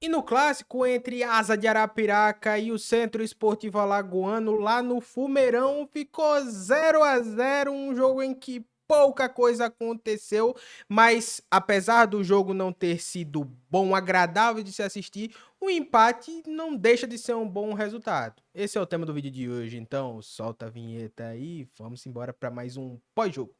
E no clássico entre Asa de Arapiraca e o Centro Esportivo Alagoano, lá no Fumeirão, ficou 0-0, um jogo em que pouca coisa aconteceu, mas apesar do jogo não ter sido bom, agradável de se assistir, o empate não deixa de ser um bom resultado. Esse é o tema do vídeo de hoje, então solta a vinheta aí e vamos embora para mais um pós-jogo.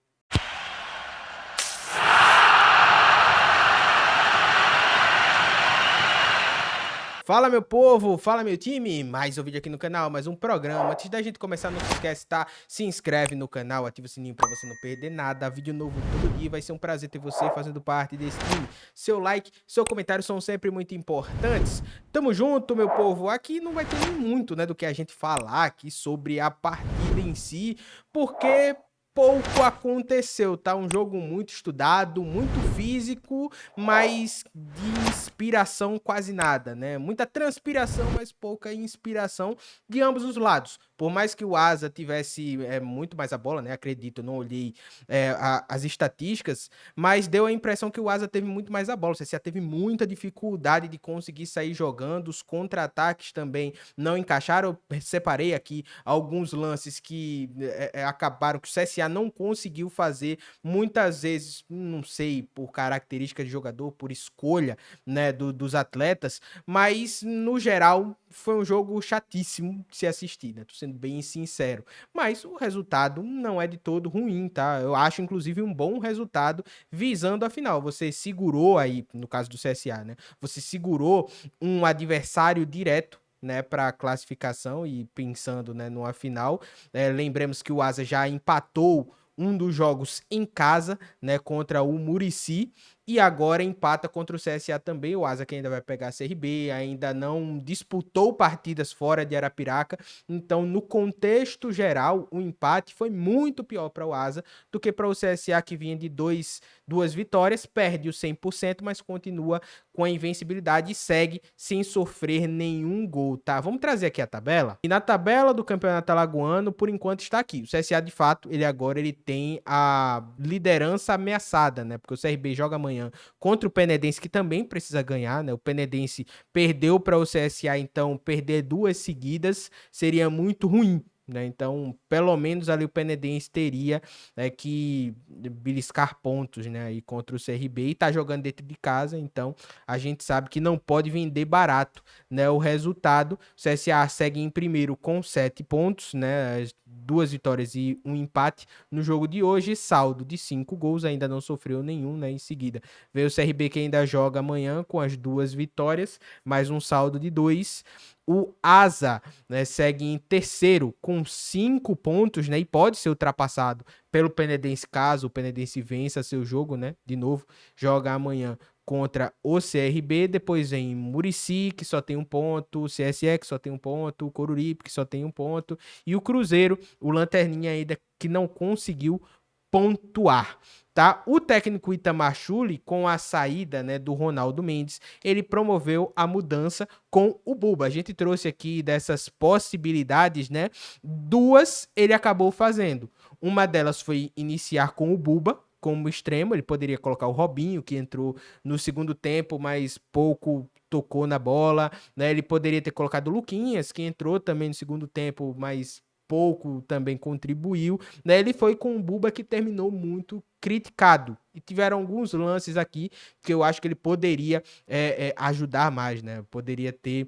Fala meu povo, fala meu time, mais um vídeo aqui no canal, mais um programa. Antes da gente começar, não se esquece, tá? Se inscreve no canal, ativa o sininho pra você não perder nada. Vídeo novo todo dia, vai ser um prazer ter você fazendo parte desse time. Seu like, seu comentário são sempre muito importantes. Tamo junto, meu povo. Aqui não vai ter nem muito, né, do que a gente falar aqui sobre a partida em si, porque pouco aconteceu, tá? Um jogo muito estudado, muito físico, mas de inspiração quase nada, né? Muita transpiração, mas pouca inspiração de ambos os lados. Por mais que o Asa tivesse muito mais a bola, né? Acredito, não olhei as estatísticas, mas deu a impressão que o Asa teve muito mais a bola. O CSA teve muita dificuldade de conseguir sair jogando, os contra-ataques também não encaixaram. Eu separei aqui alguns lances que acabaram, que o CSA não conseguiu fazer, muitas vezes, não sei, por característica de jogador, por escolha, né, dos atletas, mas no geral foi um jogo chatíssimo de se assistir, né? Tô sendo bem sincero. Mas o resultado não é de todo ruim, tá? Eu acho, inclusive, um bom resultado visando a final. Você segurou aí, no caso do CSA, né? Você segurou um adversário direto, né, para classificação e pensando, né, numa final. Lembremos que o Asa já empatou um dos jogos em casa, né, contra o Murici, e agora empata contra o CSA também. O Asa que ainda vai pegar a CRB, ainda não disputou partidas fora de Arapiraca. Então, no contexto geral, o empate foi muito pior para o Asa do que para o CSA, que vinha de duas vitórias, perde o 100%, mas continua com a invencibilidade e segue sem sofrer nenhum gol, tá? Vamos trazer aqui a tabela. E na tabela do Campeonato Alagoano, por enquanto está aqui. O CSA, de fato, ele tem a liderança ameaçada, né? Porque o CRB joga amanhã contra o Penedense, que também precisa ganhar, né? O Penedense perdeu para o CSA, então perder duas seguidas seria muito ruim, né? Então, pelo menos ali o Penedense teria, né, que beliscar pontos, né, aí contra o CRB, e tá jogando dentro de casa, então a gente sabe que não pode vender barato, né, o resultado. O CSA segue em primeiro com 7 pontos, né, 2 vitórias e um empate no jogo de hoje, saldo de 5 gols, ainda não sofreu nenhum, né, em seguida veio o CRB, que ainda joga amanhã com as 2 vitórias, mais um saldo de 2. O Asa, né, segue em terceiro com 5 pontos, né, e pode ser ultrapassado pelo Penedense caso o Penedense vença seu jogo, né, de novo, joga amanhã contra o CRB, depois vem Murici, que só tem um ponto, o CSE, que só tem um ponto, o Coruripe, que só tem um ponto, e o Cruzeiro, o Lanterninha ainda, que não conseguiu pontuar, tá? O técnico Itamar Chuli, com a saída, né, do Ronaldo Mendes, ele promoveu a mudança com o Buba. A gente trouxe aqui dessas possibilidades, né? Duas ele acabou fazendo. Uma delas foi iniciar com o Buba como extremo. Ele poderia colocar o Robinho, que entrou no segundo tempo, mas pouco tocou na bola, né? Ele poderia ter colocado o Luquinhas, que entrou também no segundo tempo, mas pouco também contribuiu, né? Ele foi com o Buba, que terminou muito criticado. E tiveram alguns lances aqui que eu acho que ele poderia ajudar mais, né? Poderia ter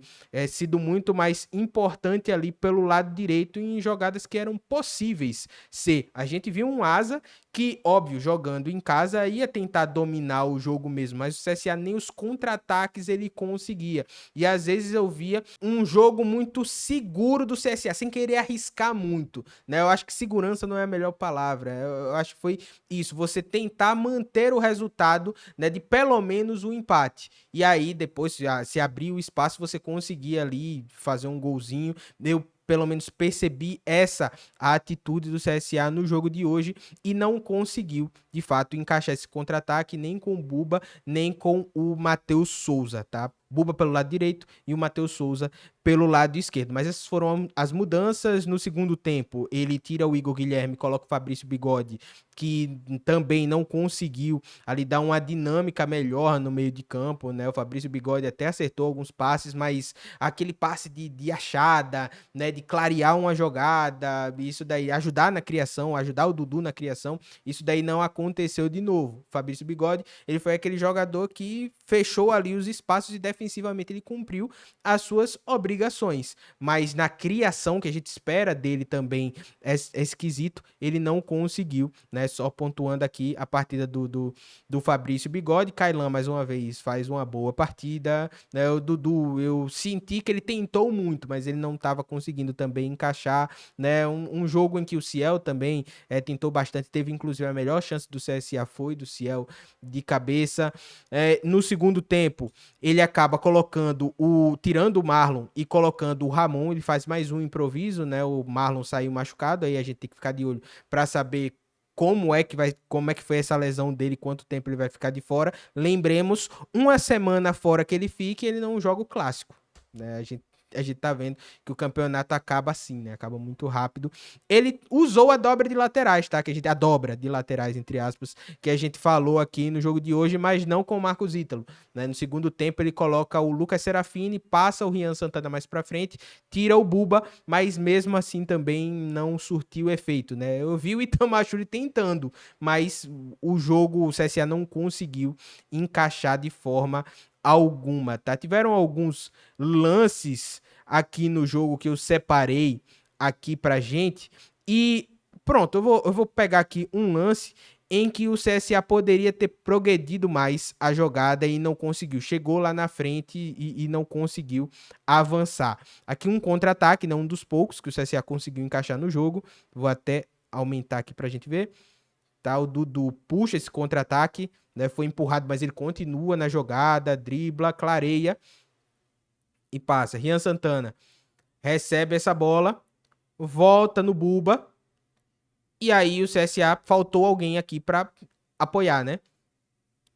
sido muito mais importante ali pelo lado direito em jogadas que eram possíveis ser. A gente viu um Asa que, óbvio, jogando em casa ia tentar dominar o jogo mesmo, mas o CSA nem os contra-ataques ele conseguia. E às vezes eu via um jogo muito seguro do CSA, sem querer arriscar muito, né? Eu acho que segurança não é a melhor palavra. Eu acho que foi isso, você tentar manter o resultado, né, de pelo menos um empate. E aí depois se abrir o espaço, você conseguia ali fazer um golzinho. Eu pelo menos percebi essa atitude do CSA no jogo de hoje e não conseguiu de fato, encaixar esse contra-ataque nem com o Buba, nem com o Matheus Souza, tá? Buba pelo lado direito e o Matheus Souza pelo lado esquerdo. Mas essas foram as mudanças. No segundo tempo, ele tira o Igor Guilherme, coloca o Fabrício Bigode, que também não conseguiu ali dar uma dinâmica melhor no meio de campo, né? O Fabrício Bigode até acertou alguns passes, mas aquele passe de achada, né? De clarear uma jogada, isso daí, ajudar na criação, ajudar o Dudu na criação, isso daí não aconteceu de novo. O Fabrício Bigode, ele foi aquele jogador que fechou ali os espaços e defensivamente ele cumpriu as suas obrigações, mas na criação que a gente espera dele também é esquisito, ele não conseguiu, né? Só pontuando aqui a partida do Fabrício Bigode. Kailan, mais uma vez, faz uma boa partida, né? O Dudu, eu senti que ele tentou muito, mas ele não estava conseguindo também encaixar, né? Um jogo em que o Ciel também tentou bastante, teve inclusive a melhor chance do CSA foi do Ciel de cabeça. No segundo tempo, ele acaba tirando o Marlon e colocando o Ramon, ele faz mais um improviso, né? O Marlon saiu machucado, aí a gente tem que ficar de olho para saber como é que foi essa lesão dele, quanto tempo ele vai ficar de fora. Lembremos, uma semana fora que ele fique, ele não joga o clássico, né? A gente tá vendo que o campeonato acaba assim, né? Acaba muito rápido. Ele usou a dobra de laterais, tá? A dobra de laterais, entre aspas, que a gente falou aqui no jogo de hoje, mas não com o Marcos Ítalo, né? No segundo tempo ele coloca o Lucas Serafini, passa o Rian Santana mais pra frente, tira o Buba, mas mesmo assim também não surtiu efeito, né? Eu vi o Itamachuri tentando, mas o CSA não conseguiu encaixar de forma alguma, tá? Tiveram alguns lances aqui no jogo que eu separei aqui pra gente e pronto, eu vou pegar aqui um lance em que o CSA poderia ter progredido mais a jogada e não conseguiu. Chegou lá na frente e não conseguiu avançar. Aqui um contra-ataque, né, um dos poucos que o CSA conseguiu encaixar no jogo. Vou até aumentar aqui pra gente ver. Tá, o Dudu puxa esse contra-ataque, né? Foi empurrado, mas ele continua na jogada, dribla, clareia e passa. Rian Santana recebe essa bola, volta no Buba e aí o CSA faltou alguém aqui para apoiar, né?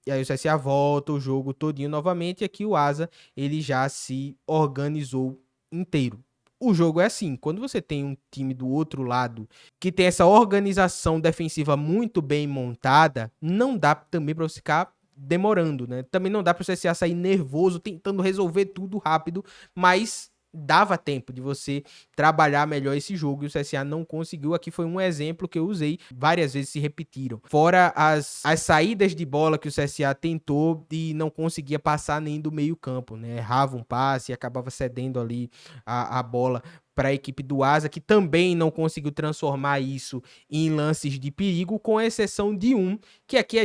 E aí o CSA volta o jogo todinho novamente e aqui o Asa ele já se organizou inteiro. O jogo é assim, quando você tem um time do outro lado que tem essa organização defensiva muito bem montada, não dá também para você ficar demorando, né? Também não dá para o CSA sair nervoso, tentando resolver tudo rápido, mas dava tempo de você trabalhar melhor esse jogo e o CSA não conseguiu. Aqui foi um exemplo que eu usei, várias vezes se repetiram. Fora as saídas de bola que o CSA tentou e não conseguia passar nem do meio campo, né? Errava um passe e acabava cedendo ali a bola para a equipe do Asa, que também não conseguiu transformar isso em lances de perigo, com exceção de um, que aqui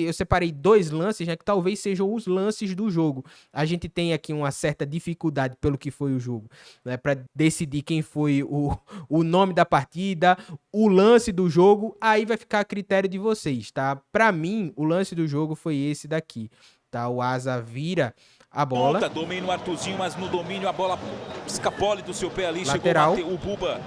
eu separei dois lances, né, que talvez sejam os lances do jogo. A gente tem aqui uma certa dificuldade pelo que foi o jogo, né, para decidir quem foi o nome da partida, o lance do jogo, aí vai ficar a critério de vocês, tá? Para mim, o lance do jogo foi esse daqui, tá? O Asa vira a bola. Ponta, domina o Arthurzinho, mas no domínio a bola escapole do seu pé ali. Lateral. Chegou o Buba.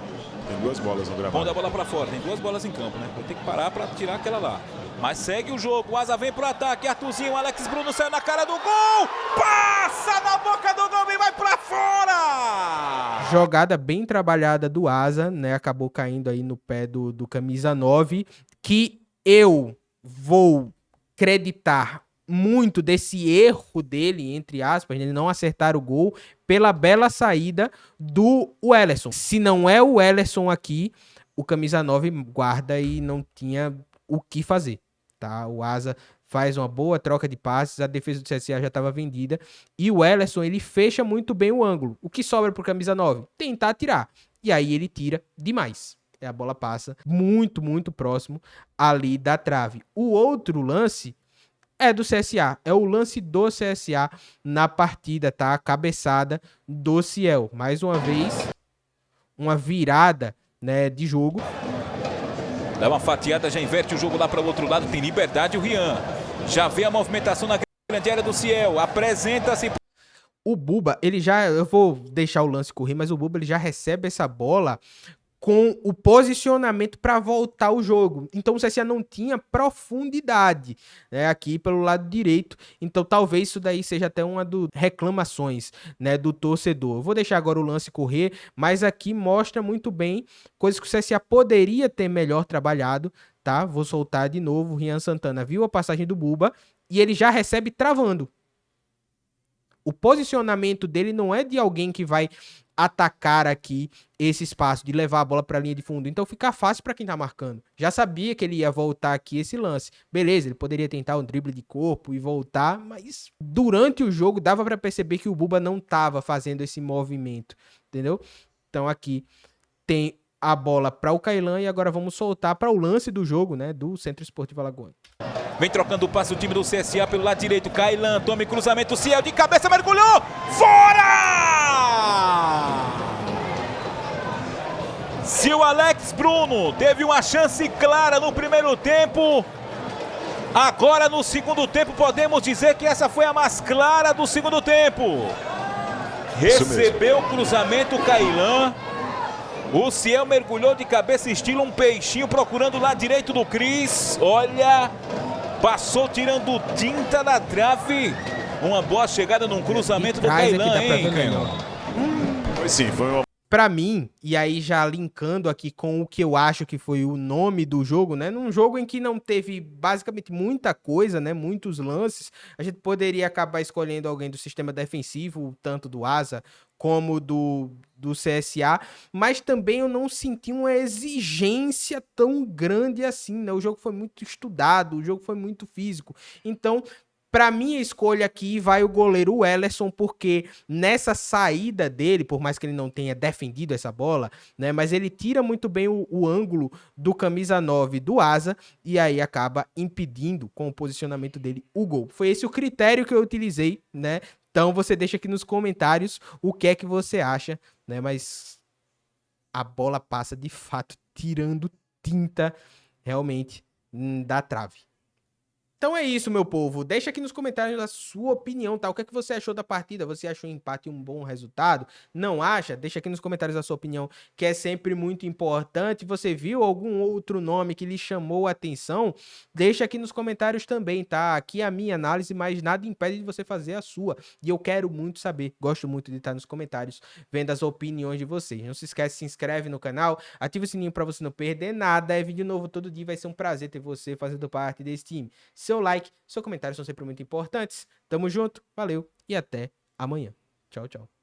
Tem duas bolas no gramado. Manda a bola pra fora, tem duas bolas em campo, né? Vai ter que parar pra tirar aquela lá. Mas segue o jogo, o Asa vem pro ataque, Arthurzinho, Alex Bruno saiu na cara do gol! Passa na boca do gol e vai pra fora! Jogada bem trabalhada do Asa, né? Acabou caindo aí no pé do camisa 9, que eu vou creditar muito desse erro dele, entre aspas, ele não acertar o gol, pela bela saída do Welleson. Se não é o Welleson aqui, o camisa 9 guarda e não tinha o que fazer, tá? O Asa faz uma boa troca de passes, a defesa do CSA já estava vendida, e o Welleson, ele fecha muito bem o ângulo. O que sobra pro camisa 9? Tentar tirar. E aí ele tira demais. A bola passa muito, muito próximo ali da trave. O outro lance é do CSA, é o lance do CSA na partida, tá? A cabeçada do Ciel. Mais uma vez, uma virada, né, de jogo. Dá uma fatiada, já inverte o jogo lá para o outro lado, tem liberdade o Rian. Já vê a movimentação na grande área do Ciel, apresenta-se. O Buba, eu vou deixar o lance correr, mas o Buba ele já recebe essa bola com o posicionamento para voltar o jogo. Então o CSA não tinha profundidade, né, aqui pelo lado direito. Então talvez isso daí seja até uma das reclamações, né, do torcedor. Eu vou deixar agora o lance correr, mas aqui mostra muito bem coisas que o CSA poderia ter melhor trabalhado, tá? Vou soltar de novo. O Rian Santana viu a passagem do Buba e ele já recebe travando. O posicionamento dele não é de alguém que vai atacar aqui esse espaço, de levar a bola para a linha de fundo. Então fica fácil para quem tá marcando. Já sabia que ele ia voltar aqui esse lance. Beleza, ele poderia tentar um drible de corpo e voltar, mas durante o jogo dava para perceber que o Buba não tava fazendo esse movimento, entendeu? Então aqui tem a bola para o Kailan e agora vamos soltar para o lance do jogo, né, do Centro Esportivo Alagoano. Vem trocando o passe o time do CSA pelo lado direito. Kailan, tome cruzamento, Ciel de cabeça, mergulhou! Fora! Se o Alex Bruno teve uma chance clara no primeiro tempo, agora no segundo tempo podemos dizer que essa foi a mais clara do segundo tempo. Recebeu o cruzamento o Kailan. O Ciel mergulhou de cabeça, estilo um peixinho, procurando o lado direito do Cris. Olha, passou tirando tinta da trave. Uma boa chegada num cruzamento do Kailan, hein, Canhão? Sim, foi uma... Pra mim, e aí já linkando aqui com o que eu acho que foi o nome do jogo, né? Num jogo em que não teve basicamente muita coisa, né? Muitos lances, a gente poderia acabar escolhendo alguém do sistema defensivo, tanto do Asa como do CSA, mas também eu não senti uma exigência tão grande assim, né? O jogo foi muito estudado, o jogo foi muito físico. Então, para minha escolha aqui vai o goleiro Wellerson, porque nessa saída dele, por mais que ele não tenha defendido essa bola, né, mas ele tira muito bem o ângulo do camisa 9 do Asa e aí acaba impedindo com o posicionamento dele o gol. Foi esse o critério que eu utilizei, né? Então você deixa aqui nos comentários o que é que você acha, né? Mas a bola passa de fato tirando tinta realmente da trave. Então é isso, meu povo. Deixa aqui nos comentários a sua opinião, tá? O que é que você achou da partida? Você achou o empate um bom resultado? Não acha? Deixa aqui nos comentários a sua opinião, que é sempre muito importante. Você viu algum outro nome que lhe chamou a atenção? Deixa aqui nos comentários também, tá? Aqui é a minha análise, mas nada impede de você fazer a sua. E eu quero muito saber, gosto muito de estar nos comentários vendo as opiniões de vocês. Não se esquece, se inscreve no canal, ativa o sininho pra você não perder nada. É vídeo novo todo dia, vai ser um prazer ter você fazendo parte desse time. Seu like, seu comentário são sempre muito importantes. Tamo junto, valeu e até amanhã. Tchau, tchau.